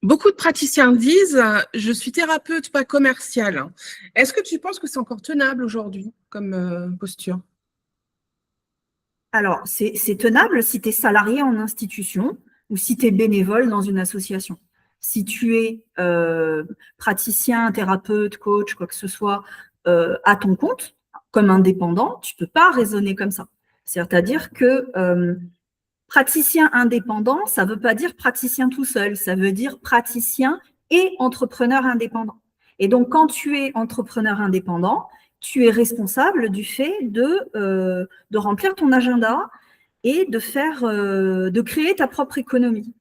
Beaucoup de praticiens disent je suis thérapeute, pas commercial. Est-ce que tu penses que c'est encore tenable aujourd'hui comme posture? Alors, c'est tenable si tu es salarié en institution ou si tu es bénévole dans une association. Si tu es praticien, thérapeute, coach, quoi que ce soit, à ton compte, comme indépendant, tu ne peux pas raisonner comme ça. C'est-à-dire que praticien indépendant, ça ne veut pas dire praticien tout seul, ça veut dire praticien et entrepreneur indépendant. Et donc, quand tu es entrepreneur indépendant, tu es responsable du fait de remplir ton agenda et de créer ta propre économie.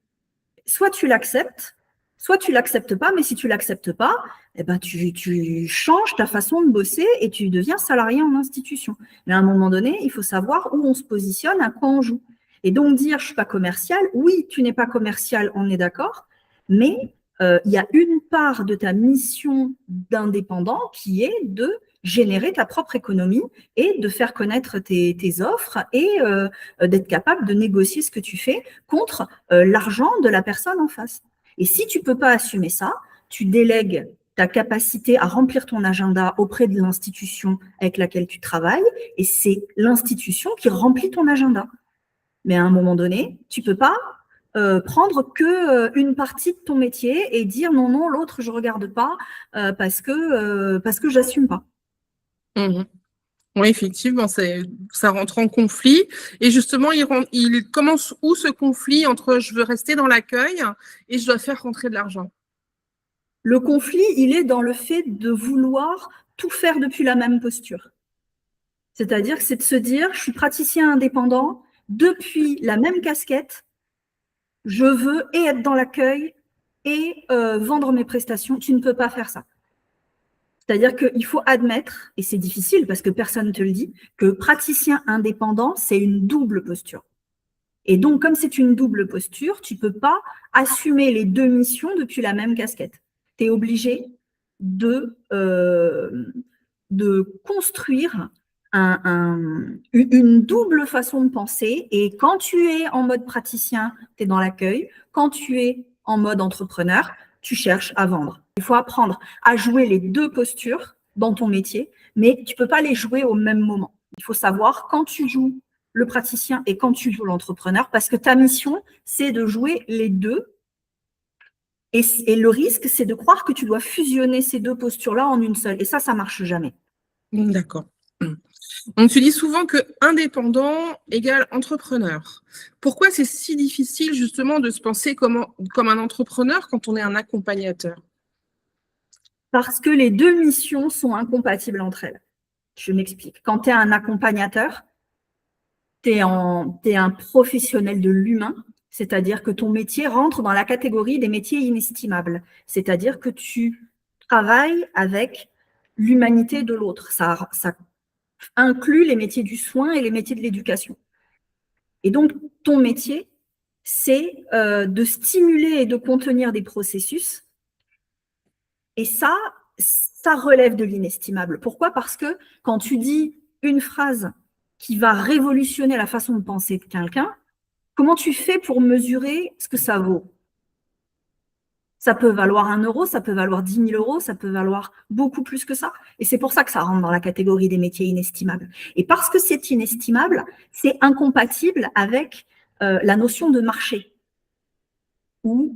Soit tu l'acceptes, soit tu l'acceptes pas, mais si tu l'acceptes pas, eh ben tu changes ta façon de bosser et tu deviens salarié en institution. Mais à un moment donné, il faut savoir où on se positionne, à quoi on joue. Et donc dire je suis pas commercial, oui, tu n'es pas commercial, on est d'accord, mais il y a une part de ta mission d'indépendant qui est de générer ta propre économie et de faire connaître tes offres et d'être capable de négocier ce que tu fais contre l'argent de la personne en face. Et si tu ne peux pas assumer ça, tu délègues ta capacité à remplir ton agenda auprès de l'institution avec laquelle tu travailles, et c'est l'institution qui remplit ton agenda. Mais à un moment donné, tu ne peux pas prendre qu'une partie de ton métier et dire non, non, l'autre, je ne regarde pas parce que je n'assume pas. Mhm. Oui, effectivement, ça rentre en conflit. Et justement, il commence où ce conflit entre je veux rester dans l'accueil et je dois faire rentrer de l'argent? Le conflit, il est dans le fait de vouloir tout faire depuis la même posture. C'est-à-dire que c'est de se dire, je suis praticien indépendant, depuis la même casquette, je veux et être dans l'accueil et vendre mes prestations. Tu ne peux pas faire ça. C'est-à-dire qu'il faut admettre, et c'est difficile parce que personne ne te le dit, que praticien indépendant, c'est une double posture. Et donc, comme c'est une double posture, tu ne peux pas assumer les deux missions depuis la même casquette. Tu es obligé de construire une double façon de penser. Et quand tu es en mode praticien, tu es dans l'accueil. Quand tu es en mode entrepreneur, tu cherches à vendre. Il faut apprendre à jouer les deux postures dans ton métier, mais tu ne peux pas les jouer au même moment. Il faut savoir quand tu joues le praticien et quand tu joues l'entrepreneur, parce que ta mission, c'est de jouer les deux. Et le risque, c'est de croire que tu dois fusionner ces deux postures-là en une seule. Et ça ne marche jamais. D'accord. Donc, tu dis souvent que indépendant égale entrepreneur. Pourquoi c'est si difficile justement de se penser comme un entrepreneur quand on est un accompagnateur? Parce que les deux missions sont incompatibles entre elles. Je m'explique. Quand tu es un accompagnateur, tu es un professionnel de l'humain, c'est-à-dire que ton métier rentre dans la catégorie des métiers inestimables. C'est-à-dire que tu travailles avec l'humanité de l'autre. Ça inclut les métiers du soin et les métiers de l'éducation. Et donc, ton métier, c'est de stimuler et de contenir des processus. Et ça relève de l'inestimable. Pourquoi? Parce que quand tu dis une phrase qui va révolutionner la façon de penser de quelqu'un, comment tu fais pour mesurer ce que ça vaut? Ça peut valoir 1 euro, ça peut valoir 10 000 euros, ça peut valoir beaucoup plus que ça. Et c'est pour ça que ça rentre dans la catégorie des métiers inestimables. Et parce que c'est inestimable, c'est incompatible avec la notion de marché. Où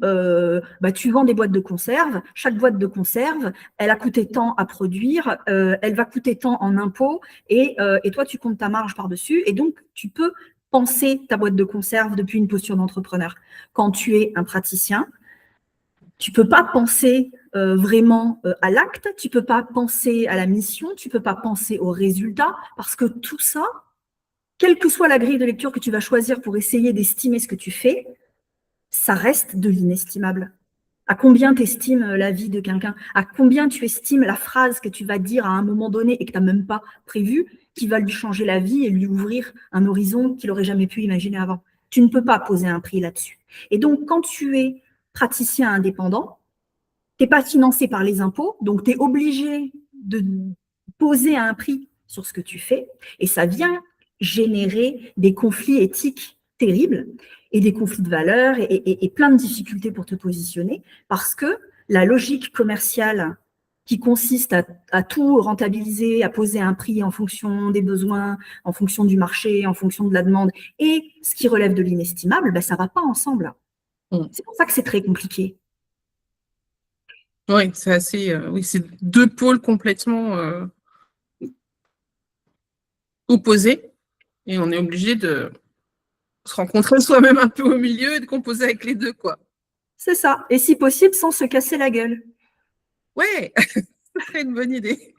tu vends des boîtes de conserve, chaque boîte de conserve, elle a coûté tant à produire, elle va coûter tant en impôts, et toi, tu comptes ta marge par-dessus, et donc tu peux penser ta boîte de conserve depuis une posture d'entrepreneur. Quand tu es un praticien, tu ne peux pas penser vraiment à l'acte, tu ne peux pas penser à la mission, tu ne peux pas penser au résultat, parce que tout ça, quelle que soit la grille de lecture que tu vas choisir pour essayer d'estimer ce que tu fais, ça reste de l'inestimable. À combien tu estimes la vie de quelqu'un? À combien tu estimes la phrase que tu vas dire à un moment donné et que tu n'as même pas prévu, qui va lui changer la vie et lui ouvrir un horizon qu'il n'aurait jamais pu imaginer avant? Tu ne peux pas poser un prix là-dessus. Et donc, quand tu es praticien indépendant, tu n'es pas financé par les impôts, donc tu es obligé de poser un prix sur ce que tu fais, et ça vient générer des conflits éthiques terribles. et des conflits de valeurs et plein de difficultés pour te positionner parce que la logique commerciale qui consiste à tout rentabiliser, à poser un prix en fonction des besoins, en fonction du marché, en fonction de la demande, et ce qui relève de l'inestimable, ben, ça ne va pas ensemble. C'est pour ça que c'est très compliqué. Oui, c'est assez, oui, c'est deux pôles complètement opposés, et on est obligé de se rencontrer soi-même un peu au milieu et de composer avec les deux, quoi. C'est ça. Et si possible, sans se casser la gueule. Ouais, ce serait une bonne idée.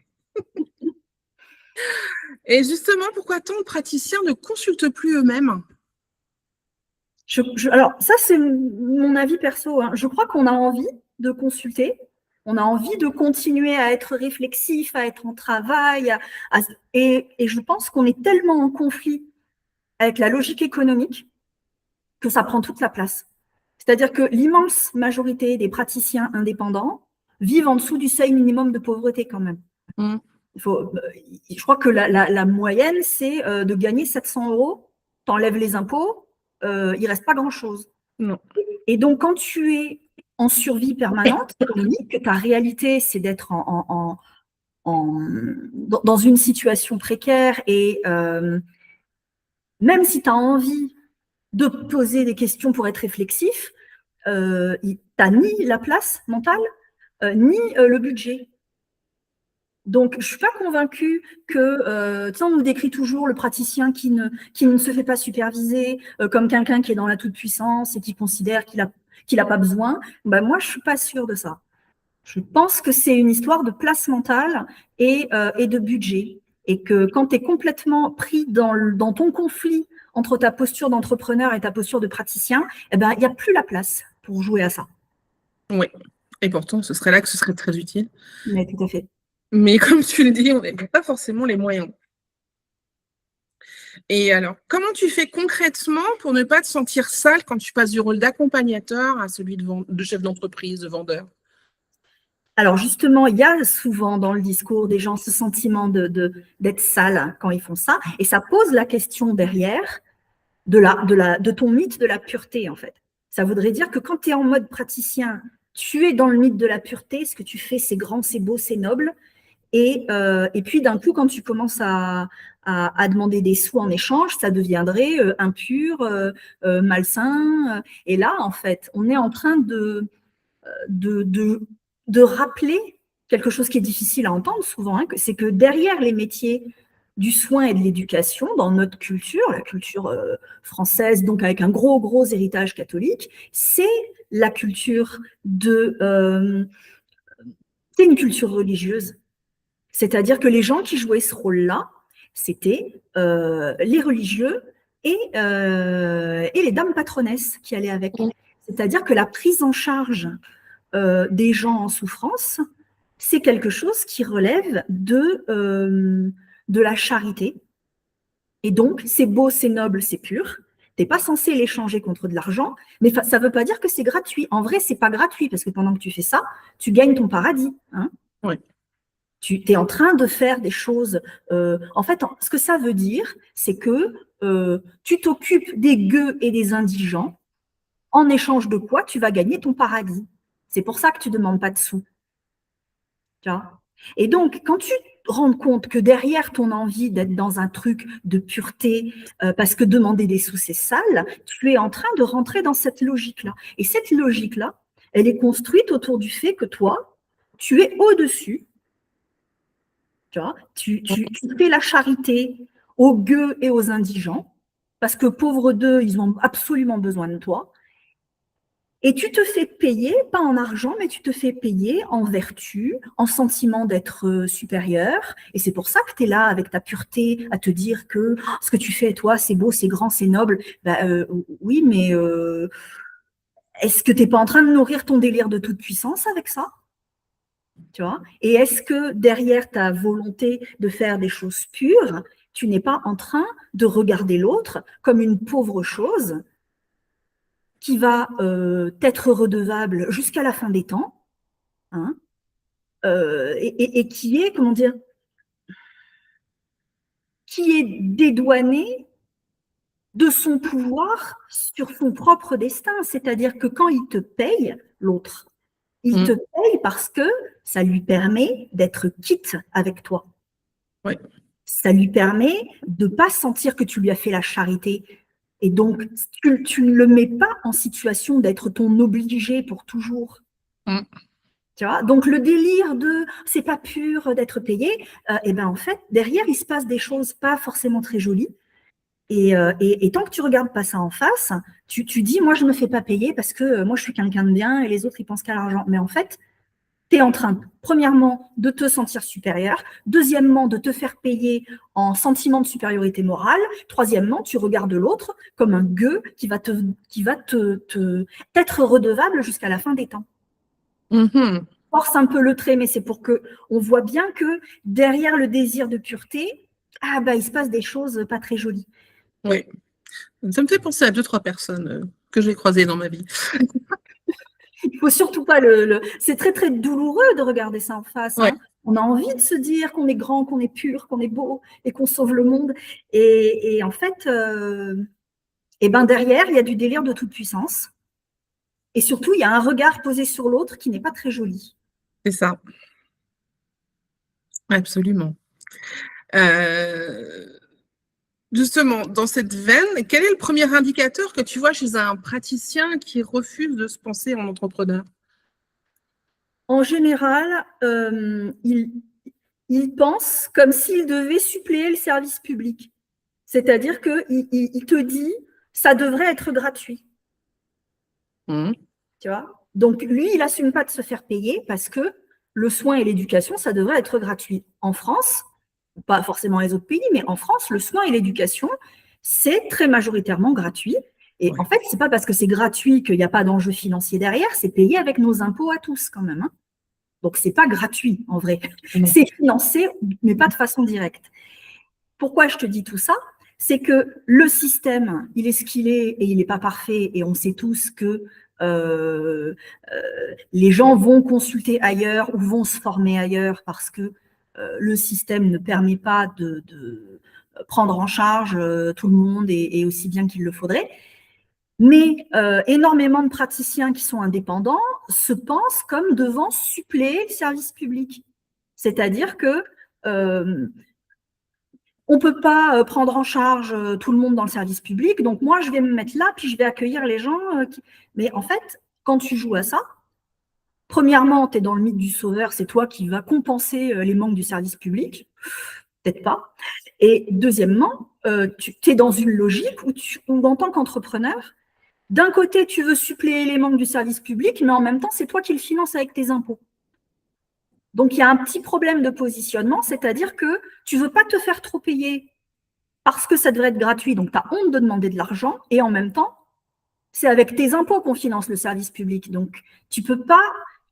Et justement, pourquoi tant de praticiens ne consultent plus eux-mêmes? Alors, ça, c'est mon avis perso, hein. Je crois qu'on a envie de consulter, on a envie de continuer à être réflexif, à être en travail, et je pense qu'on est tellement en conflit avec la logique économique que ça prend toute la place. C'est-à-dire que l'immense majorité des praticiens indépendants vivent en dessous du seuil minimum de pauvreté quand même. Mmh. Je crois que la moyenne, c'est de gagner 700 €, t'enlèves les impôts, il ne reste pas grand-chose. Non. Et donc, quand tu es en survie permanente économique, que ta réalité, c'est d'être dans une situation précaire et même si tu as envie de poser des questions pour être réflexif, tu n'as ni la place mentale, ni le budget. Donc, je ne suis pas convaincue que, tu sais, on nous décrit toujours le praticien qui ne se fait pas superviser comme quelqu'un qui est dans la toute-puissance et qui considère qu'il a pas besoin. Ben, moi, je ne suis pas sûre de ça. Je pense que c'est une histoire de place mentale et de budget. Et que quand tu es complètement pris dans ton conflit entre ta posture d'entrepreneur et ta posture de praticien, eh ben, il n'y a plus la place pour jouer à ça. Oui. Et pourtant, ce serait là que ce serait très utile. Mais tout à fait. Mais comme tu le dis, on n'a pas forcément les moyens. Et alors, comment tu fais concrètement pour ne pas te sentir sale quand tu passes du rôle d'accompagnateur à celui de chef d'entreprise, de vendeur? Alors justement, il y a souvent dans le discours des gens ce sentiment d'être sale quand ils font ça, et ça pose la question derrière de ton mythe de la pureté, en fait. Ça voudrait dire que quand tu es en mode praticien, tu es dans le mythe de la pureté, ce que tu fais, c'est grand, c'est beau, c'est noble, et puis d'un coup, quand tu commences à demander des sous en échange, ça deviendrait impur, malsain, et là, en fait, on est en train de, de, de rappeler quelque chose qui est difficile à entendre souvent, hein, c'est que derrière les métiers du soin et de l'éducation, dans notre culture, la culture française, donc avec un gros héritage catholique, c'est la culture c'est une culture religieuse. C'est-à-dire que les gens qui jouaient ce rôle-là, c'était les religieux et les dames patronesses qui allaient avec. C'est-à-dire que la prise en charge des gens en souffrance, c'est quelque chose qui relève de la charité. Et donc, c'est beau, c'est noble, c'est pur. Tu n'es pas censé l'échanger contre de l'argent, mais ça ne veut pas dire que c'est gratuit. En vrai, ce n'est pas gratuit, parce que pendant que tu fais ça, tu gagnes ton paradis. Hein. Oui. Tu es en train de faire des choses. En fait, ce que ça veut dire, c'est que tu t'occupes des gueux et des indigents, en échange de quoi tu vas gagner ton paradis. C'est pour ça que tu ne demandes pas de sous. Tu vois. Et donc, quand tu te rends compte que derrière ton envie d'être dans un truc de pureté, parce que demander des sous, c'est sale, tu es en train de rentrer dans cette logique-là. Et cette logique-là, elle est construite autour du fait que toi, tu es au-dessus. Tu vois, tu fais la charité aux gueux et aux indigents, parce que pauvres d'eux, ils ont absolument besoin de toi. Et tu te fais payer, pas en argent, mais tu te fais payer en vertu, en sentiment d'être supérieur. Et c'est pour ça que tu es là avec ta pureté à te dire que ce que tu fais, toi, c'est beau, c'est grand, c'est noble. Oui, mais est-ce que tu n'es pas en train de nourrir ton délire de toute puissance avec ça? Tu vois? Et est-ce que derrière ta volonté de faire des choses pures, tu n'es pas en train de regarder l'autre comme une pauvre chose qui va t'être redevable jusqu'à la fin des temps, hein, et qui est, comment dire, qui est dédouané de son pouvoir sur son propre destin. C'est-à-dire que quand il te paye, l'autre, il te paye parce que ça lui permet d'être quitte avec toi. Oui. Ça lui permet de ne pas sentir que tu lui as fait la charité. Et donc, tu ne le mets pas en situation d'être ton obligé pour toujours. Tu vois, donc le délire de c'est pas pur d'être payé, et ben en fait, derrière, il se passe des choses pas forcément très jolies. Et tant que tu regardes pas ça en face, tu dis, moi, je me fais pas payer parce que moi, je suis quelqu'un de bien et les autres, ils pensent qu'à l'argent. Mais en fait, tu es en train, premièrement, de te sentir supérieur. Deuxièmement, de te faire payer en sentiment de supériorité morale. Troisièmement, tu regardes l'autre comme un gueux qui va t'être redevable jusqu'à la fin des temps. Force un peu le trait, mais c'est pour que on voit bien que derrière le désir de pureté, il se passe des choses pas très jolies. Oui. Ça me fait penser à 2-3 personnes que j'ai croisées dans ma vie. Il faut surtout pas C'est très, très douloureux de regarder ça en face. Ouais. Hein. On a envie de se dire qu'on est grand, qu'on est pur, qu'on est beau et qu'on sauve le monde. Et en fait, derrière, il y a du délire de toute puissance. Et surtout, il y a un regard posé sur l'autre qui n'est pas très joli. C'est ça. Absolument. Justement, dans cette veine, quel est le premier indicateur que tu vois chez un praticien qui refuse de se penser en entrepreneur? En général, il pense comme s'il devait suppléer le service public. C'est-à-dire qu'il te dit, ça devrait être gratuit. Tu vois? Donc, lui, il n'assume pas de se faire payer parce que le soin et l'éducation, ça devrait être gratuit. En France, pas forcément les autres pays, mais en France, le soin et l'éducation, c'est très majoritairement gratuit. Et en fait, ce n'est pas parce que c'est gratuit qu'il n'y a pas d'enjeu financier derrière, c'est payé avec nos impôts à tous quand même. Hein. Donc, ce n'est pas gratuit en vrai. C'est financé, mais pas de façon directe. Pourquoi je te dis tout ça? C'est que le système, il est ce qu'il est et il n'est pas parfait. Et on sait tous que les gens vont consulter ailleurs ou vont se former ailleurs parce que le système ne permet pas de prendre en charge tout le monde et aussi bien qu'il le faudrait. Mais énormément de praticiens qui sont indépendants se pensent comme devant suppléer le service public. C'est-à-dire que on ne peut pas prendre en charge tout le monde dans le service public, donc moi, je vais me mettre là, puis je vais accueillir les gens. Mais en fait, quand tu joues à ça, premièrement, tu es dans le mythe du sauveur, c'est toi qui vas compenser les manques du service public. Peut-être pas. Et deuxièmement, tu es dans une logique où en tant qu'entrepreneur, d'un côté, tu veux suppléer les manques du service public, mais en même temps, c'est toi qui le finances avec tes impôts. Donc, il y a un petit problème de positionnement, c'est-à-dire que tu ne veux pas te faire trop payer parce que ça devrait être gratuit, donc tu as honte de demander de l'argent, et en même temps, c'est avec tes impôts qu'on finance le service public. Donc, tu ne peux pas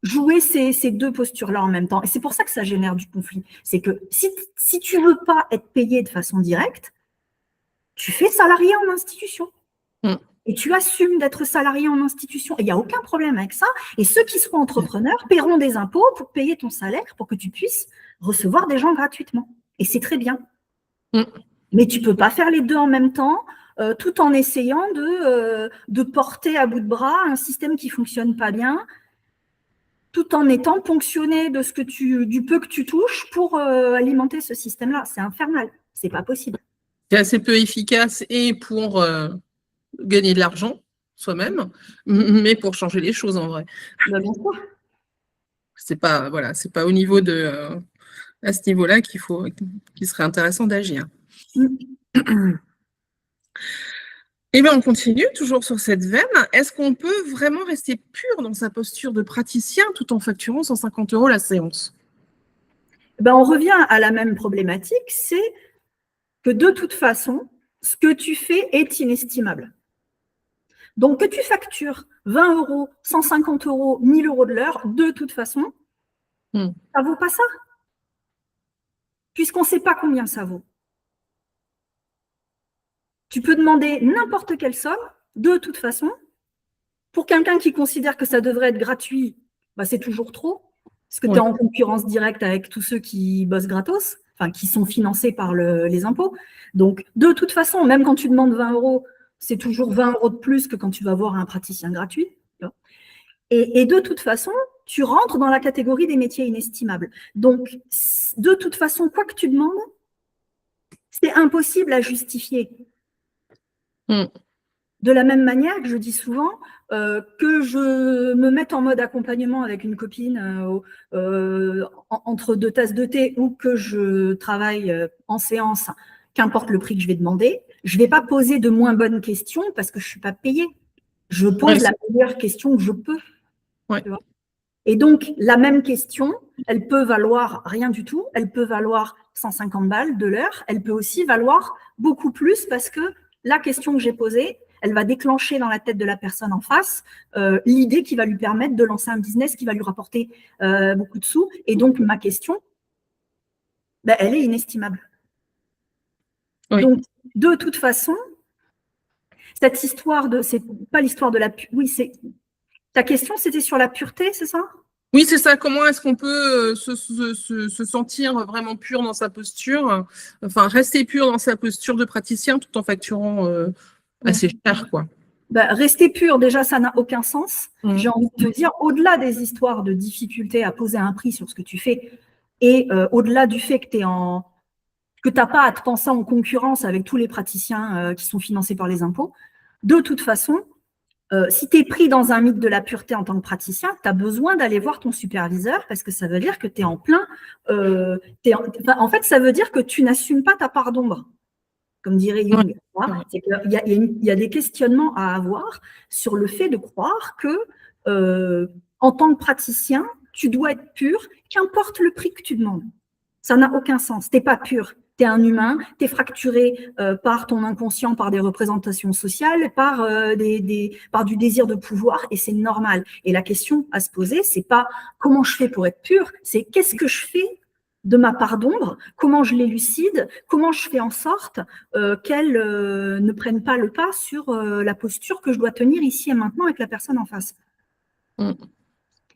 jouer ces deux postures-là en même temps. Et c'est pour ça que ça génère du conflit. C'est que si tu ne veux pas être payé de façon directe, tu fais salarié en institution. Et tu assumes d'être salarié en institution. Et il n'y a aucun problème avec ça. Et ceux qui seront entrepreneurs paieront des impôts pour payer ton salaire, pour que tu puisses recevoir des gens gratuitement. Et c'est très bien. Mais tu ne peux pas faire les deux en même temps, tout en essayant de porter à bout de bras un système qui ne fonctionne pas bien, tout en étant ponctionné du peu que tu touches pour alimenter ce système-là. C'est infernal. Ce n'est pas possible. C'est assez peu efficace et pour gagner de l'argent soi-même, mais pour changer les choses en vrai. Bien sûr. C'est pas au niveau à ce niveau-là qu'il serait intéressant d'agir. Et bien, on continue toujours sur cette veine. Est-ce qu'on peut vraiment rester pur dans sa posture de praticien tout en facturant 150 € la séance? On revient à la même problématique, c'est que de toute façon, ce que tu fais est inestimable. Donc, que tu factures 20 €, 150 €, 1000 € de l'heure, de toute façon, ça ne vaut pas ça. Puisqu'on ne sait pas combien ça vaut. Tu peux demander n'importe quelle somme, de toute façon. Pour quelqu'un qui considère que ça devrait être gratuit, c'est toujours trop. Parce que tu es en concurrence directe avec tous ceux qui bossent gratos, enfin qui sont financés par les impôts. Donc, de toute façon, même quand tu demandes 20 €, C'est toujours 20 € de plus que quand tu vas voir un praticien gratuit. Et de toute façon, tu rentres dans la catégorie des métiers inestimables. Donc, de toute façon, quoi que tu demandes, c'est impossible à justifier. De la même manière que je dis souvent, que je me mette en mode accompagnement avec une copine entre 2 tasses de thé ou que je travaille en séance, qu'importe le prix que je vais demander, je ne vais pas poser de moins bonnes questions parce que je ne suis pas payée. Je pose la meilleure question que je peux. Ouais. Tu vois. Et donc, la même question, elle peut valoir rien du tout, elle peut valoir 150 balles de l'heure, elle peut aussi valoir beaucoup plus parce que la question que j'ai posée, elle va déclencher dans la tête de la personne en face l'idée qui va lui permettre de lancer un business qui va lui rapporter beaucoup de sous. Et donc, ma question, ben, elle est inestimable. Oui. Donc, de toute façon, cette histoire de, c'est pas l'histoire de la, oui, c'est, ta question, c'était sur la pureté, c'est ça? Oui, c'est ça. Comment est-ce qu'on peut se sentir vraiment pur dans sa posture, enfin rester pur dans sa posture de praticien tout en facturant assez cher, quoi. Ben, rester pur, déjà, ça n'a aucun sens. J'ai envie de te dire, au-delà des histoires de difficulté à poser un prix sur ce que tu fais, et au-delà du fait que tu n'as pas à te penser en concurrence avec tous les praticiens qui sont financés par les impôts, de toute façon, si tu es pris dans un mythe de la pureté en tant que praticien, tu as besoin d'aller voir ton superviseur parce que ça veut dire que tu es en plein. En fait, ça veut dire que tu n'assumes pas ta part d'ombre, comme dirait Jung. Il y a des questionnements à avoir sur le fait de croire que, en tant que praticien, tu dois être pur, qu'importe le prix que tu demandes. Ça n'a aucun sens. Tu n'es pas pur. Tu es un humain, tu es fracturé par ton inconscient, par des représentations sociales, par du désir de pouvoir, et c'est normal. Et la question à se poser, c'est pas comment je fais pour être pur, c'est qu'est-ce que je fais de ma part d'ombre, comment je l'élucide, comment je fais en sorte qu'elle ne prenne pas le pas sur la posture que je dois tenir ici et maintenant avec la personne en face.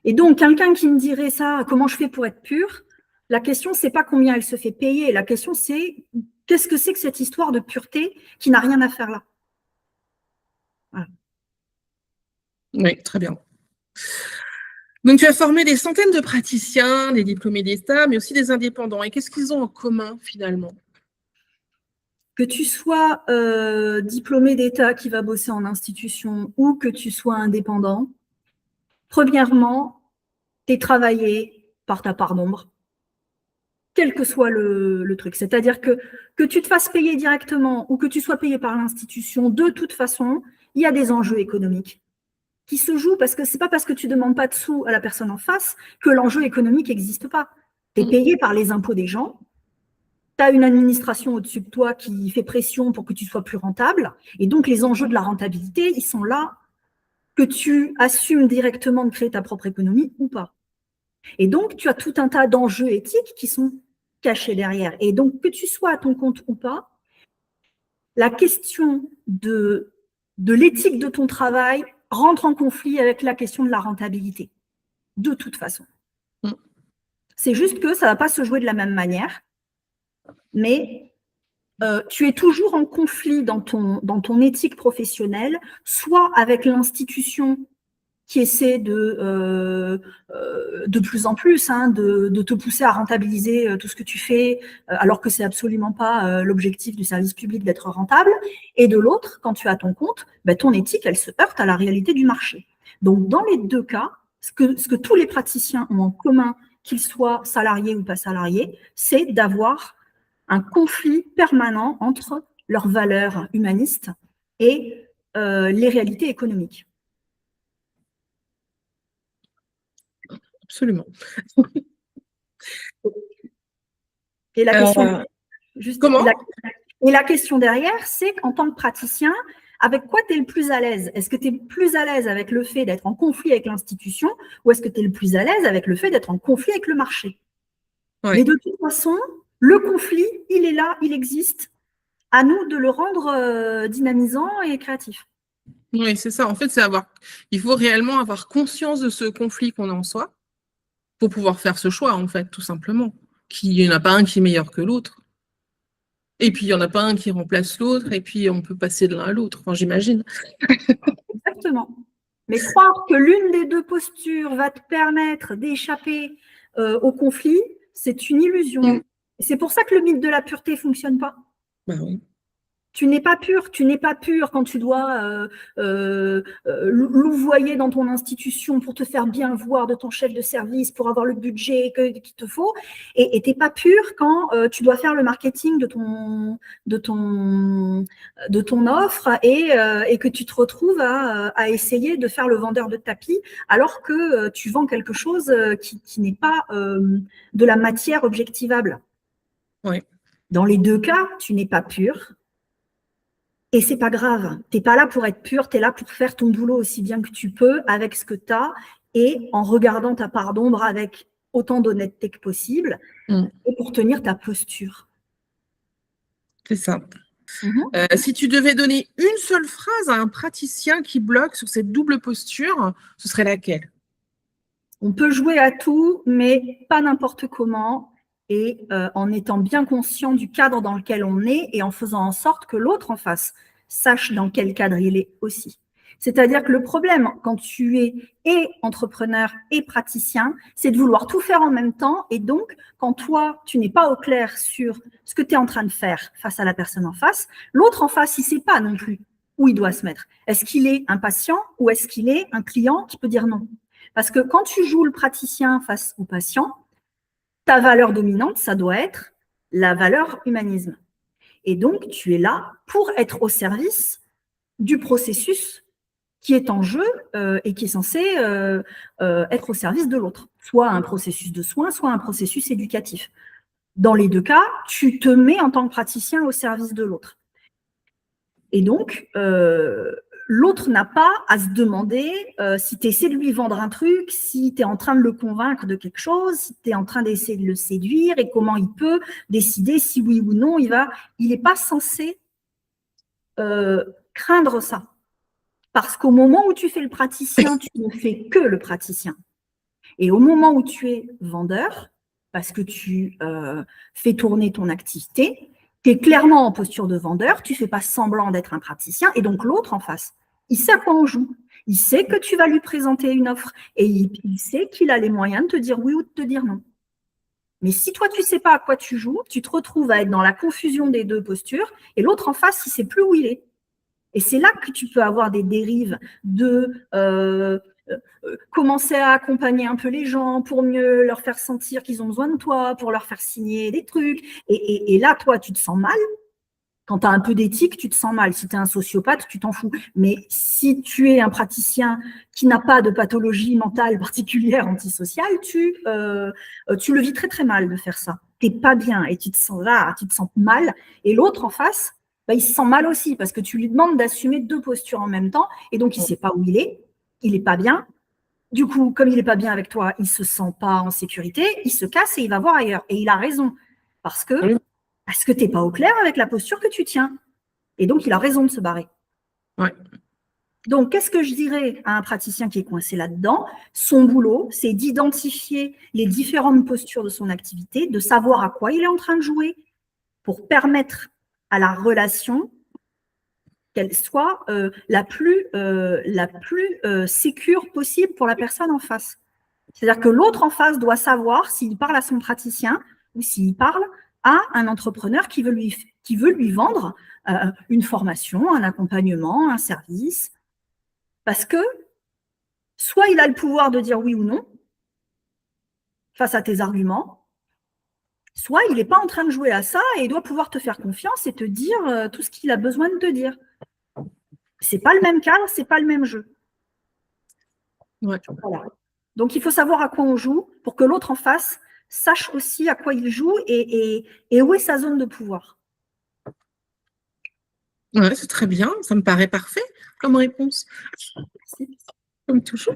Et donc, quelqu'un qui me dirait ça, comment je fais pour être pur, la question, c'est pas combien elle se fait payer. La question, c'est qu'est-ce que c'est que cette histoire de pureté qui n'a rien à faire là. Voilà. Oui, très bien. Donc, tu as formé des centaines de praticiens, des diplômés d'État, mais aussi des indépendants. Et qu'est-ce qu'ils ont en commun, finalement? Que tu sois diplômé d'État qui va bosser en institution ou que tu sois indépendant, premièrement, tu es travaillé par ta part d'ombre, quel que soit le truc. C'est-à-dire que tu te fasses payer directement ou que tu sois payé par l'institution, de toute façon, il y a des enjeux économiques qui se jouent parce que ce n'est pas parce que tu ne demandes pas de sous à la personne en face que l'enjeu économique n'existe pas. Tu es payé par les impôts des gens, tu as une administration au-dessus de toi qui fait pression pour que tu sois plus rentable, et donc les enjeux de la rentabilité, ils sont là, que tu assumes directement de créer ta propre économie ou pas. Et donc, tu as tout un tas d'enjeux éthiques qui sont cachés derrière. Et donc, que tu sois à ton compte ou pas, la question de l'éthique de ton travail rentre en conflit avec la question de la rentabilité, de toute façon. C'est juste que ça ne va pas se jouer de la même manière, mais tu es toujours en conflit dans ton éthique professionnelle, soit avec l'institution qui essaie de plus en plus de te pousser à rentabiliser tout ce que tu fais, alors que c'est absolument pas l'objectif du service public d'être rentable. Et de l'autre, quand tu as ton compte, ben, ton éthique, elle se heurte à la réalité du marché. Donc, dans les deux cas, ce que tous les praticiens ont en commun, qu'ils soient salariés ou pas salariés, c'est d'avoir un conflit permanent entre leurs valeurs humanistes et les réalités économiques. Absolument. Et la question, la question derrière, c'est qu'en tant que praticien, avec quoi tu es le plus à l'aise? Est-ce que tu es plus à l'aise avec le fait d'être en conflit avec l'institution ou est-ce que tu es le plus à l'aise avec le fait d'être en conflit avec le marché? Mais de toute façon, le conflit, il est là, il existe. À nous de le rendre dynamisant et créatif. Oui, c'est ça. En fait, il faut réellement avoir conscience de ce conflit qu'on a en soi pour pouvoir faire ce choix, en fait, tout simplement. Qu'il n'y en a pas un qui est meilleur que l'autre. Et puis, il n'y en a pas un qui remplace l'autre, et puis on peut passer de l'un à l'autre, enfin, j'imagine. Exactement. Mais croire que l'une des deux postures va te permettre d'échapper au conflit, c'est une illusion. Mm. C'est pour ça que le mythe de la pureté ne fonctionne pas. Bah oui. Tu n'es pas pur quand tu dois louvoyer dans ton institution pour te faire bien voir de ton chef de service, pour avoir le budget qu'il te faut. Et tu n'es pas pur quand tu dois faire le marketing de ton offre et que tu te retrouves à essayer de faire le vendeur de tapis alors que tu vends quelque chose qui n'est pas de la matière objectivable. Ouais. Dans les deux cas, tu n'es pas pur. Et c'est pas grave, tu n'es pas là pour être pur, tu es là pour faire ton boulot aussi bien que tu peux avec ce que tu as et en regardant ta part d'ombre avec autant d'honnêteté que possible et pour tenir ta posture. C'est ça. Si tu devais donner une seule phrase à un praticien qui bloque sur cette double posture, ce serait laquelle? On peut jouer à tout, mais pas n'importe comment et en étant bien conscient du cadre dans lequel on est et en faisant en sorte que l'autre en face sache dans quel cadre il est aussi. C'est-à-dire que le problème quand tu es et entrepreneur et praticien, c'est de vouloir tout faire en même temps et donc quand toi, tu n'es pas au clair sur ce que tu es en train de faire face à la personne en face, l'autre en face, il ne sait pas non plus où il doit se mettre. Est-ce qu'il est un patient ou est-ce qu'il est un client qui peut dire non? Parce que quand tu joues le praticien face au patient, ta valeur dominante, ça doit être la valeur humanisme. Et donc, tu es là pour être au service du processus qui est en jeu et qui est censé être au service de l'autre. Soit un processus de soins, soit un processus éducatif. Dans les deux cas, tu te mets en tant que praticien au service de l'autre. Et donc, l'autre n'a pas à se demander si tu essaies de lui vendre un truc, si tu es en train de le convaincre de quelque chose, si tu es en train d'essayer de le séduire et comment il peut décider si oui ou non il n'est pas censé craindre ça. Parce qu'au moment où tu fais le praticien, tu ne fais que le praticien. Et au moment où tu es vendeur, parce que tu fais tourner ton activité, tu es clairement en posture de vendeur, tu ne fais pas semblant d'être un praticien, et donc l'autre en face, il sait à quoi on joue. Il sait que tu vas lui présenter une offre, et il sait qu'il a les moyens de te dire oui ou de te dire non. Mais si toi, tu ne sais pas à quoi tu joues, tu te retrouves à être dans la confusion des deux postures, et l'autre en face, il ne sait plus où il est. Et c'est là que tu peux avoir des dérives de commencer à accompagner un peu les gens pour mieux leur faire sentir qu'ils ont besoin de toi, pour leur faire signer des trucs. Et là, toi, tu te sens mal. Quand tu as un peu d'éthique, tu te sens mal. Si tu es un sociopathe, tu t'en fous. Mais si tu es un praticien qui n'a pas de pathologie mentale particulière antisociale, tu le vis très, très mal de faire ça. Tu n'es pas bien et tu te sens là, tu te sens mal. Et l'autre en face, il se sent mal aussi parce que tu lui demandes d'assumer deux postures en même temps. Et donc, il ne sait pas où il n'est pas bien. Du coup, comme il n'est pas bien avec toi, il ne se sent pas en sécurité, il se casse et il va voir ailleurs. Et il a raison parce que tu n'es pas au clair avec la posture que tu tiens. Et donc, il a raison de se barrer. Ouais. Donc, qu'est-ce que je dirais à un praticien qui est coincé là-dedans? Son boulot, c'est d'identifier les différentes postures de son activité, de savoir à quoi il est en train de jouer pour permettre à la relation qu'elle soit la plus sécure possible pour la personne en face. C'est-à-dire que l'autre en face doit savoir s'il parle à son praticien ou s'il parle à un entrepreneur qui veut lui vendre une formation, un accompagnement, un service. Parce que soit il a le pouvoir de dire oui ou non face à tes arguments, soit il n'est pas en train de jouer à ça et il doit pouvoir te faire confiance et te dire tout ce qu'il a besoin de te dire. C'est pas le même cadre, c'est pas le même jeu. Ouais. Voilà. Donc, il faut savoir à quoi on joue pour que l'autre en face sache aussi à quoi il joue et où est sa zone de pouvoir. Ouais, c'est très bien, ça me paraît parfait comme réponse. Merci. Comme toujours.